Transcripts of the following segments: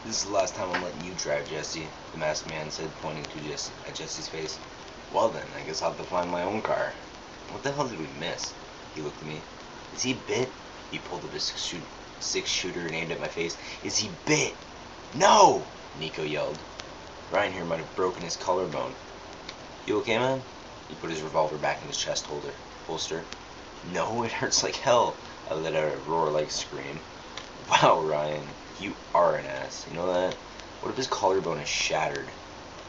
This is the last time I'm letting you drive, Jesse, the masked man said, pointing at Jesse's face. Well then, I guess I'll have to find my own car. What the hell did we miss? He looked at me. Is he bit? He pulled up his six-shooter and aimed at my face. Is he bit? No! Nico yelled. Ryan here might have broken his collarbone. You okay, man? He put his revolver back in his chest holster. No, it hurts like hell. I let out a roar-like scream. Wow, Ryan, you are an ass. You know that? What if his collarbone is shattered?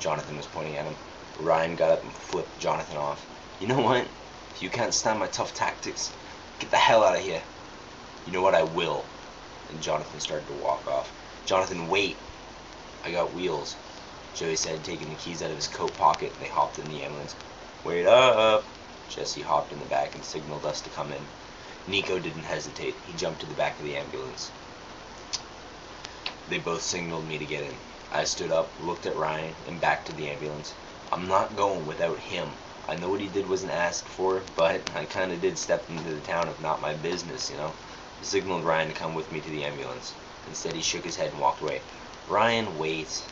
Jonathan was pointing at him. Ryan got up and flipped Jonathan off. You know what? If you can't stand my tough tactics, get the hell out of here. You know what, I will. And Jonathan started to walk off. Jonathan, wait. I got wheels, Joey said, taking the keys out of his coat pocket, and they hopped in the ambulance. Wait up. Jesse hopped in the back and signaled us to come in. Nico didn't hesitate. He jumped to the back of the ambulance. They both signaled me to get in. I stood up, looked at Ryan, and back to the ambulance. I'm not going without him. I know what he did wasn't asked for, but I kind of did step into the town of not my business, you know. I signaled Ryan to come with me to the ambulance. Instead, he shook his head and walked away. Ryan, wait.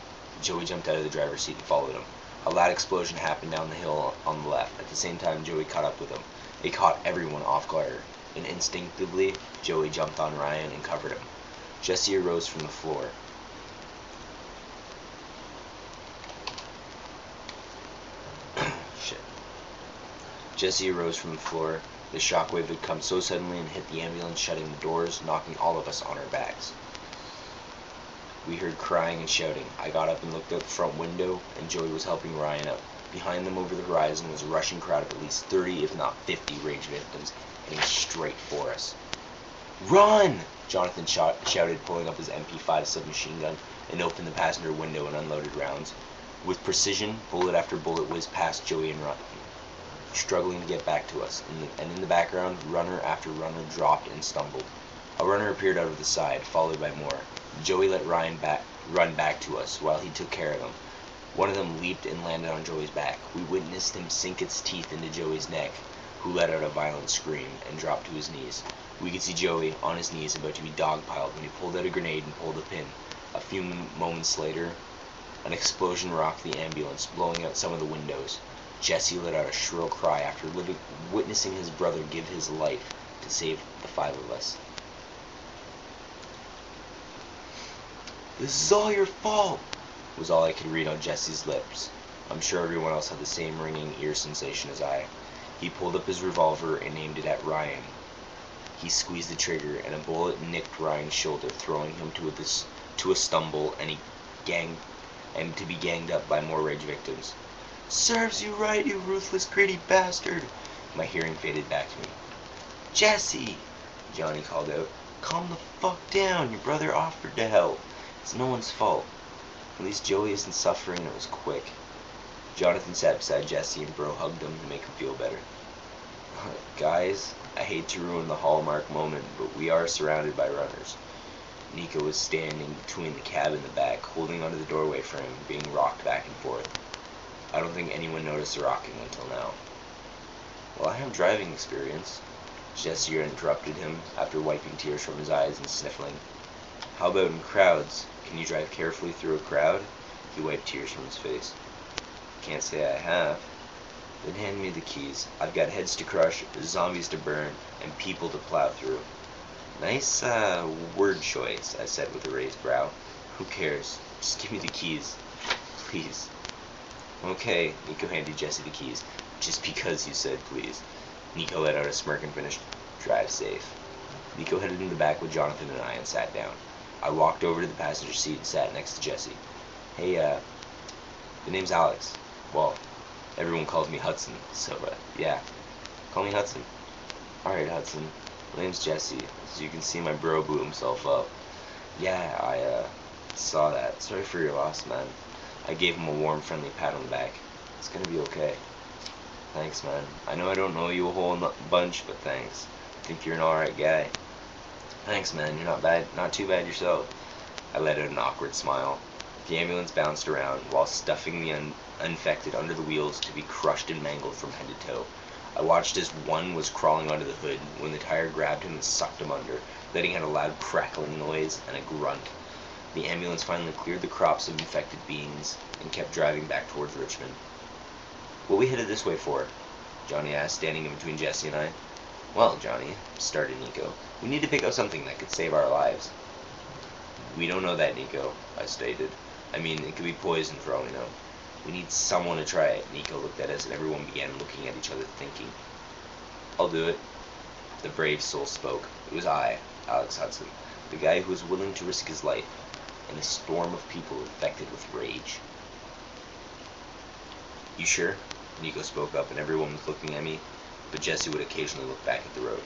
Joey jumped out of the driver's seat and followed him. A loud explosion happened down the hill on the left. At the same time, Joey caught up with him. It caught everyone off guard, and instinctively, Joey jumped on Ryan and covered him. Jesse arose from the floor. Shit. Jesse arose from the floor. The shockwave had come so suddenly and hit the ambulance, shutting the doors, knocking all of us on our backs. We heard crying and shouting. I got up and looked out the front window, and Joey was helping Ryan up. Behind them over the horizon was a rushing crowd of at least 30, if not 50, rage victims, heading straight for us. Run! Jonathan shouted, pulling up his MP5 submachine gun, and opened the passenger window and unloaded rounds. With precision, bullet after bullet whizzed past Joey and Ryan, struggling to get back to us, and in the background, runner after runner dropped and stumbled. A runner appeared out of the side, followed by more. Joey let Ryan run back to us, while he took care of them. One of them leaped and landed on Joey's back. We witnessed him sink its teeth into Joey's neck, who let out a violent scream and dropped to his knees. We could see Joey, on his knees, about to be dogpiled when he pulled out a grenade and pulled a pin. A few moments later, an explosion rocked the ambulance, blowing out some of the windows. Jesse let out a shrill cry after witnessing his brother give his life to save the 5 of us. This is all your fault, was all I could read on Jesse's lips. I'm sure everyone else had the same ringing ear sensation as I. He pulled up his revolver and aimed it at Ryan. He squeezed the trigger, and a bullet nicked Ryan's shoulder, throwing him to a stumble, and to be ganged up by more rage victims. Serves you right, you ruthless, greedy bastard! My hearing faded back to me. Jesse! Johnny called out. Calm the fuck down, your brother offered to help. It's no one's fault. At least Joey isn't suffering, and it was quick. Jonathan sat beside Jesse and Bro hugged him to make him feel better. Guys, I hate to ruin the hallmark moment, but we are surrounded by runners. Nico was standing between the cab and the back, holding onto the doorway frame, being rocked back and forth. I don't think anyone noticed the rocking until now. Well, I have driving experience. Jesse interrupted him after wiping tears from his eyes and sniffling. How about in crowds? Can you drive carefully through a crowd? He wiped tears from his face. Can't say I have. Then hand me the keys. I've got heads to crush, zombies to burn, and people to plow through. Nice, word choice, I said with a raised brow. Who cares? Just give me the keys. Please. Okay, Nico handed Jesse the keys. Just because you said please. Nico let out a smirk and finished. Drive safe. Nico headed in the back with Jonathan and I and sat down. I walked over to the passenger seat and sat next to Jesse. Hey, the name's Alex. Well, everyone calls me Hudson, so, yeah. Call me Hudson. Alright, Hudson. My name's Jesse. As you can see, my bro blew himself up. Yeah, I, saw that. Sorry for your loss, man. I gave him a warm, friendly pat on the back. It's gonna be okay. Thanks, man. I know I don't know you a whole bunch, but thanks. I think you're an alright guy. Thanks, man. You're not bad. Not too bad yourself. I let out an awkward smile. The ambulance bounced around while stuffing the infected under the wheels to be crushed and mangled from head to toe. I watched as one was crawling onto the hood when the tire grabbed him and sucked him under, letting out a loud crackling noise and a grunt. The ambulance finally cleared the crops of infected beans and kept driving back towards Richmond. "What we headed this way for?" Johnny asked, standing in between Jesse and I. "Well, Johnny," started Nico, "we need to pick up something that could save our lives." "We don't know that, Nico," I stated. "I mean, it could be poison for all we know. We need someone to try it." Nico looked at us and everyone began looking at each other, thinking. "I'll do it." The brave soul spoke. It was I, Alex Hudson, the guy who was willing to risk his life in a storm of people infected with rage. "You sure?" Nico spoke up, and everyone was looking at me, but Jesse would occasionally look back at the road.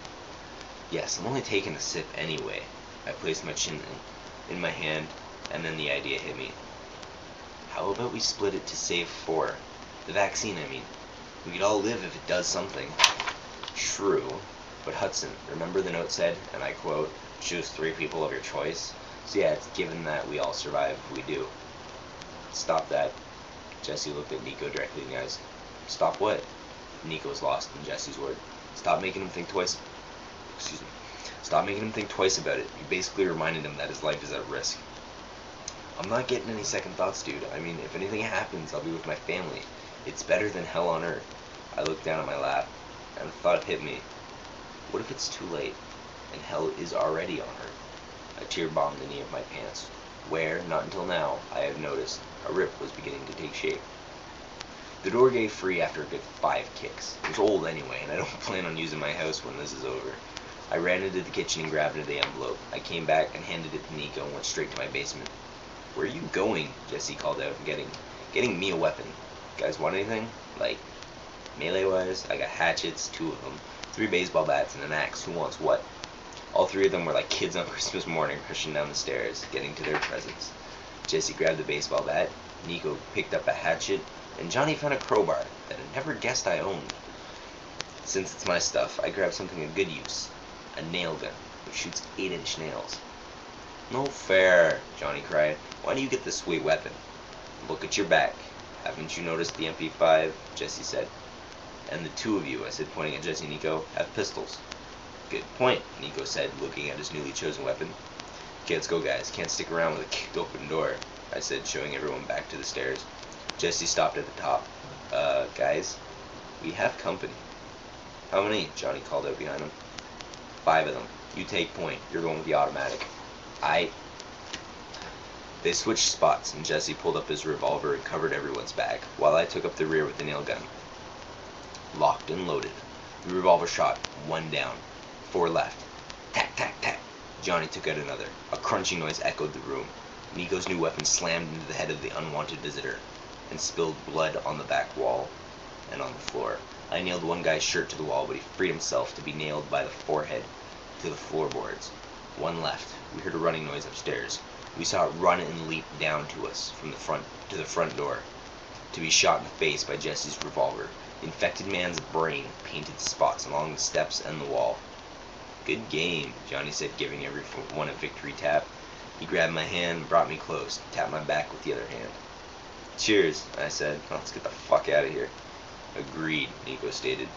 "Yes, I'm only taking a sip anyway." I placed my chin in my hand, and then the idea hit me. "How about we split it to save 4? The vaccine, I mean. We could all live if it does something." "True, but Hudson, remember the note said, and I quote, 'choose 3 people of your choice'? So yeah, it's given that we all survive if we do." "Stop that." Jesse looked at Nico directly in the eyes. "Stop what?" Nico was lost in Jesse's word. Stop making him think twice about it. You basically reminded him that his life is at risk." "I'm not getting any second thoughts, dude. I mean, if anything happens, I'll be with my family. It's better than hell on earth." I looked down at my lap, and a thought hit me. What if it's too late, and hell is already on earth? A tear bombed the knee of my pants, where, not until now, I have noticed, a rip was beginning to take shape. The door gave free after a good 5 kicks. It was old anyway, and I don't plan on using my house when this is over. I ran into the kitchen and grabbed the envelope. I came back and handed it to Nico and went straight to my basement. "Where are you going?" Jesse called out, getting me a weapon. "Guys want anything? Like, melee-wise?" "I got hatchets, 2 of them, 3 baseball bats, and an axe. Who wants what?" All 3 of them were like kids on Christmas morning, rushing down the stairs, getting to their presents. Jesse grabbed the baseball bat, Nico picked up a hatchet, and Johnny found a crowbar that I never guessed I owned. Since it's my stuff, I grabbed something of good use, a nail gun, which shoots 8-inch nails. "No fair," Johnny cried. "Why do you get this sweet weapon?" "Look at your back. Haven't you noticed the MP5? Jesse said. "And the 2 of you," I said, pointing at Jesse and Nico, "have pistols." "Good point," Nico said, looking at his newly chosen weapon. "Okay, let's go, guys. Can't stick around with a kicked open door," I said, showing everyone back to the stairs. Jesse stopped at the top. Guys, we have company." "How many?" Johnny called out behind him. 5 of them. You take point. You're going with the automatic." They switched spots, and Jesse pulled up his revolver and covered everyone's back, while I took up the rear with the nail gun. Locked and loaded. The revolver shot, 1 down. 4 left. Tack, tack, tack. Johnny took out another. A crunching noise echoed the room. Nico's new weapon slammed into the head of the unwanted visitor, and spilled blood on the back wall and on the floor. I nailed one guy's shirt to the wall, but he freed himself to be nailed by the forehead to the floorboards. 1 left. We heard a running noise upstairs. We saw it run and leap down to us from the front door, to be shot in the face by Jesse's revolver. The infected man's brain painted spots along the steps and the wall. "Good game," Johnny said, giving everyone a victory tap. He grabbed my hand, brought me close, and tapped my back with the other hand. "Cheers," I said. "Let's get the fuck out of here." "Agreed," Nico stated.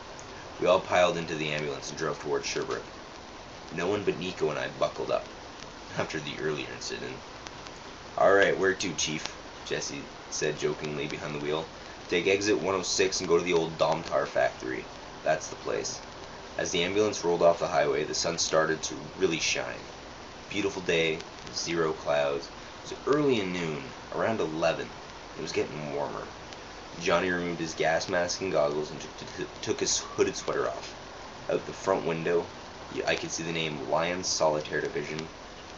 We all piled into the ambulance and drove towards Sherbrooke. No one but Nico and I buckled up after the earlier incident. "Alright, where to, Chief?" Jesse said jokingly behind the wheel. "Take exit 106 and go to the old Domtar factory. That's the place." As the ambulance rolled off the highway, the sun started to really shine. Beautiful day, 0 clouds. It was early in noon, around 11. It was getting warmer. Johnny removed his gas mask and goggles and took his hooded sweater off. Out the front window, I could see the name Lyons Solitaire Division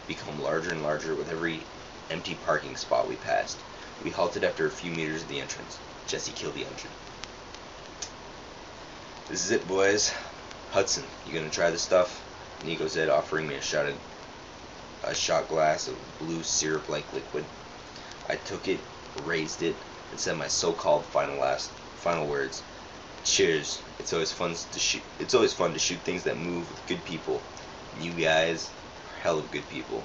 become larger and larger with every empty parking spot we passed. We halted after a few meters of the entrance. Jesse killed the engine. "This is it, boys. Hudson, you gonna try this stuff?" Nico said, offering me a shot glass of blue syrup-like liquid. I took it, raised it, and said my so-called final words. "Cheers. It's always fun to shoot things that move with good people. And you guys are hell of good people.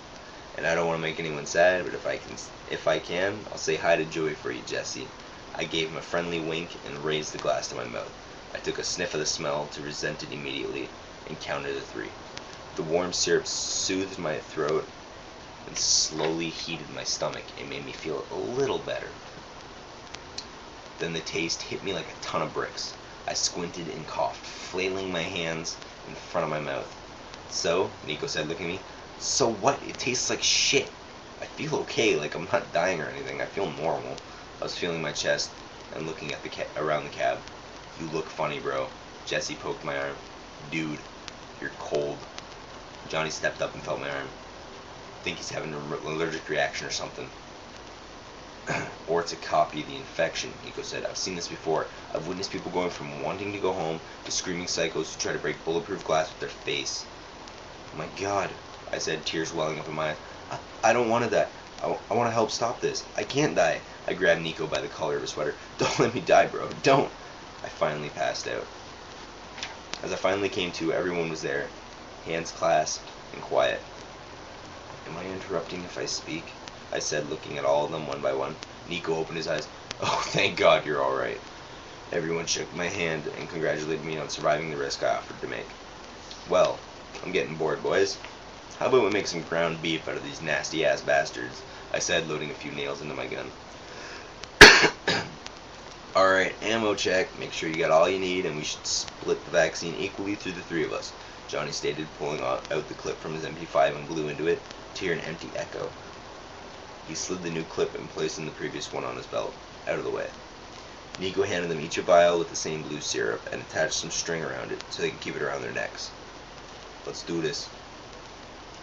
And I don't want to make anyone sad, but if I can, I'll say hi to Joey for you, Jesse." I gave him a friendly wink and raised the glass to my mouth. I took a sniff of the smell to resent it immediately and counted to 3. The warm syrup soothed my throat and slowly heated my stomach. It made me feel a little better. Then the taste hit me like a ton of bricks. I squinted and coughed, flailing my hands in front of my mouth. "So," Nico said, looking at me. "So what? It tastes like shit." "I feel okay, like I'm not dying or anything. I feel normal." I was feeling my chest and looking at around the cab. "You look funny, bro." Jesse poked my arm. "Dude, you're cold." Johnny stepped up and felt my arm. "Think he's having an allergic reaction or something." "Or it's a copy of the infection," Nico said. "I've seen this before. I've witnessed people going from wanting to go home to screaming psychos who try to break bulletproof glass with their face." "My God," I said, tears welling up in my eyes. I don't want to die. I want to help stop this. I can't die." I grabbed Nico by the collar of his sweater. "Don't let me die, bro. Don't." I finally passed out. As I finally came to, everyone was there, hands clasped and quiet. "Am I interrupting if I speak?" I said, looking at all of them one by one. Nico opened his eyes. "Oh, thank God you're all right." Everyone shook my hand and congratulated me on surviving the risk I offered to make. "Well, I'm getting bored, boys. How about we make some ground beef out of these nasty-ass bastards?" I said, loading a few nails into my gun. "Alright, ammo check. Make sure you got all you need, and we should split the vaccine equally through the three of us," Johnny stated, pulling out the clip from his MP5 and blew into it to hear an empty echo. He slid the new clip and placed the previous one on his belt, out of the way. Nico handed them each a vial with the same blue syrup and attached some string around it so they could keep it around their necks. "Let's do this."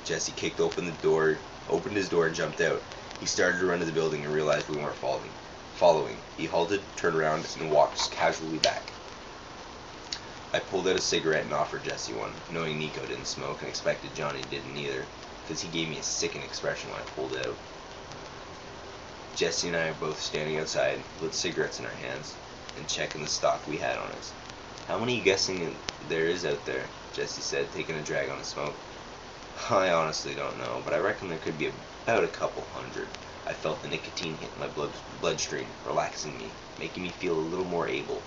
Jesse kicked open his door and jumped out. He started to run to the building and realized we weren't following. He halted, turned around, and walked casually back. I pulled out a cigarette and offered Jesse one, knowing Nico didn't smoke and expected Johnny didn't either, because he gave me a sickened expression when I pulled it out. Jesse and I are both standing outside, with cigarettes in our hands, and checking the stock we had on us. "How many are you guessing there is out there?" Jesse said, taking a drag on the smoke. "I honestly don't know, but I reckon there could be about a couple hundred." I felt the nicotine hit my bloodstream, relaxing me, making me feel a little more able.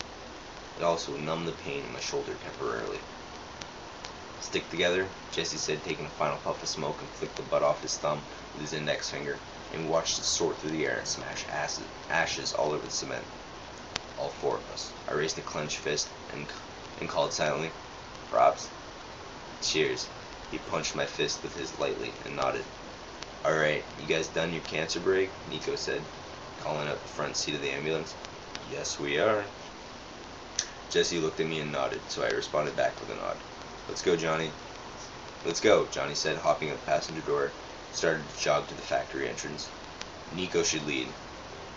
It also numbed the pain in my shoulder temporarily. "Stick together," Jesse said, taking a final puff of smoke and flicked the butt off his thumb with his index finger, and we watched it soar through the air and smash ashes all over the cement. All four of us. I raised a clenched fist and called silently, "Props." "Cheers." He punched my fist with his lightly and nodded. "Alright, you guys done your cancer break?" Nico said, calling out the front seat of the ambulance. "Yes, we are." Jesse looked at me and nodded, so I responded back with a nod. "Let's go, Johnny." "Let's go," Johnny said, hopping out the passenger door, started to jog to the factory entrance. "Nico should lead,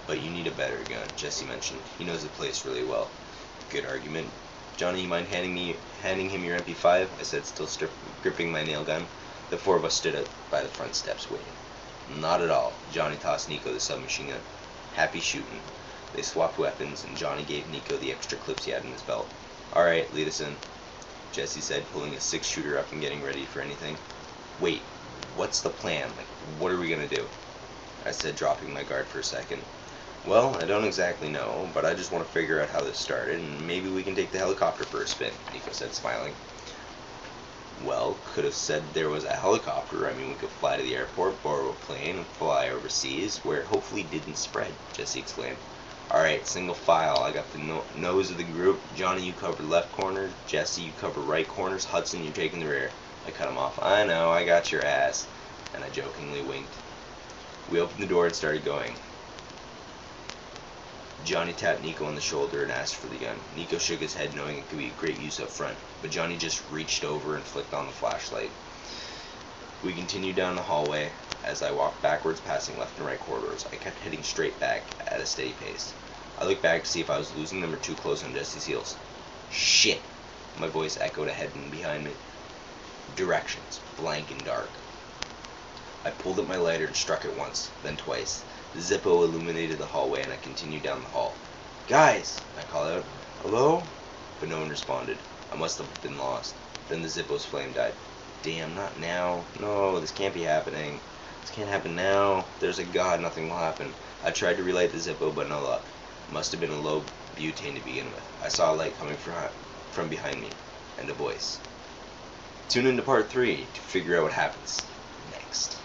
but you need a better gun," Jesse mentioned. "He knows the place really well." "Good argument. Johnny, you mind handing him your MP5? I said, still gripping my nail gun. The four of us stood up by the front steps waiting. "Not at all." Johnny tossed Nico the submachine gun. "Happy shooting." They swapped weapons, and Johnny gave Nico the extra clips he had in his belt. "Alright, lead us in," Jesse said, pulling a 6-shooter up and getting ready for anything. "Wait, what's the plan? Like, what are we gonna do?" I said, dropping my guard for a second. "Well, I don't exactly know, but I just want to figure out how this started, and maybe we can take the helicopter for a spin," Nico said, smiling. "Well, could have said there was a helicopter. I mean, we could fly to the airport, borrow a plane, and fly overseas, where it hopefully didn't spread," Jesse exclaimed. "Alright, single file. I got the nose of the group. Johnny, you cover left corner. Jesse, you cover right corners. Hudson, you're taking the rear." I cut him off. "I know, I got your ass," and I jokingly winked. We opened the door and started going. Johnny tapped Nico on the shoulder and asked for the gun. Nico shook his head, knowing it could be great use up front, but Johnny just reached over and flicked on the flashlight. We continued down the hallway. As I walked backwards, passing left and right corridors, I kept heading straight back at a steady pace. I looked back to see if I was losing them or too close on Jesse's heels. "Shit!" My voice echoed ahead and behind me. Directions, blank and dark. I pulled up my lighter and struck it once, then twice. The Zippo illuminated the hallway, and I continued down the hall. "Guys!" I called out. "Hello?" But no one responded. I must have been lost. Then the Zippo's flame died. "Damn, not now. No, this can't be happening. This can't happen now. There's a God, nothing will happen." I tried to relight the Zippo, but no luck. It must have been a low butane to begin with. I saw a light coming from behind me, and a voice. Tune into part 3 to figure out what happens next.